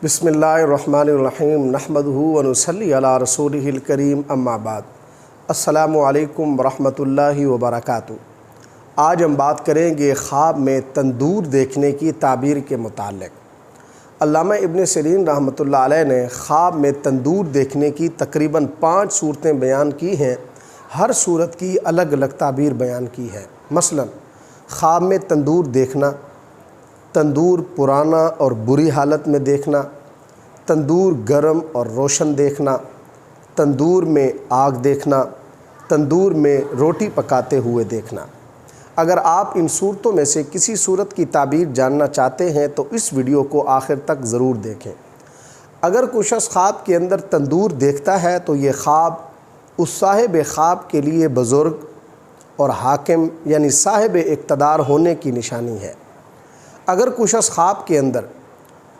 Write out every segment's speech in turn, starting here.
بسم اللہ الرحمن الرحیم نحمدہ ونصلی علی رسولہ الکریم اما بعد السلام علیکم ورحمۃ اللہ وبرکاتہ۔ آج ہم بات کریں گے خواب میں تندور دیکھنے کی تعبیر کے متعلق۔ علامہ ابن سیرین رحمۃ اللہ علیہ نے خواب میں تندور دیکھنے کی تقریباً 5 صورتیں بیان کی ہیں۔ ہر صورت کی الگ الگ تعبیر بیان کی ہے۔ مثلا خواب میں تندور دیکھنا، تندور پرانا اور بری حالت میں دیکھنا، تندور گرم اور روشن دیکھنا، تندور میں آگ دیکھنا، تندور میں روٹی پکاتے ہوئے دیکھنا۔ اگر آپ ان صورتوں میں سے کسی صورت کی تعبیر جاننا چاہتے ہیں تو اس ویڈیو کو آخر تک ضرور دیکھیں۔ اگر کوئی شخص خواب کے اندر تندور دیکھتا ہے تو یہ خواب اس صاحب خواب کے لیے بزرگ اور حاکم یعنی صاحب اقتدار ہونے کی نشانی ہے۔ اگر کوئی شخص خواب کے اندر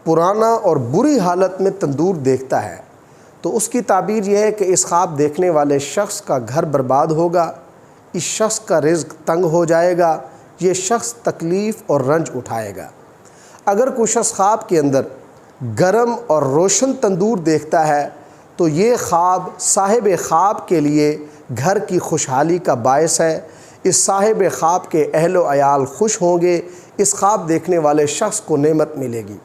پرانا اور بری حالت میں تندور دیکھتا ہے تو اس کی تعبیر یہ ہے کہ اس خواب دیکھنے والے شخص کا گھر برباد ہوگا، اس شخص کا رزق تنگ ہو جائے گا، یہ شخص تکلیف اور رنج اٹھائے گا۔ اگر کوئی شخص خواب کے اندر گرم اور روشن تندور دیکھتا ہے تو یہ خواب صاحب خواب کے لیے گھر کی خوشحالی کا باعث ہے۔ اس صاحب خواب کے اہل و عیال خوش ہوں گے، اس خواب دیکھنے والے شخص کو نعمت ملے گی۔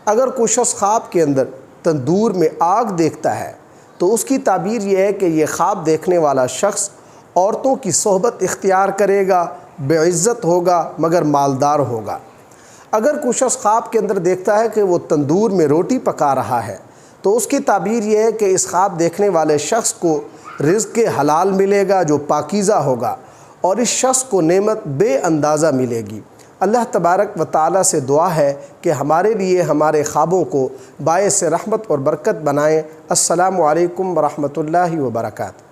اگر کوئی شخص خواب کے اندر تندور میں آگ دیکھتا ہے تو اس کی تعبیر یہ ہے کہ یہ خواب دیکھنے والا شخص عورتوں کی صحبت اختیار کرے گا، بے عزت ہوگا مگر مالدار ہوگا۔ اگر کوئی شخص خواب کے اندر دیکھتا ہے کہ وہ تندور میں روٹی پکا رہا ہے تو اس کی تعبیر یہ ہے کہ اس خواب دیکھنے والے شخص کو رزق حلال ملے گا جو پاکیزہ ہوگا اور اس شخص کو نعمت بے اندازہ ملے گی۔ اللہ تبارک و تعالیٰ سے دعا ہے کہ ہمارے لیے ہمارے خوابوں کو باعث رحمت اور برکت بنائیں۔ السلام علیکم ورحمۃ اللہ وبرکاتہ۔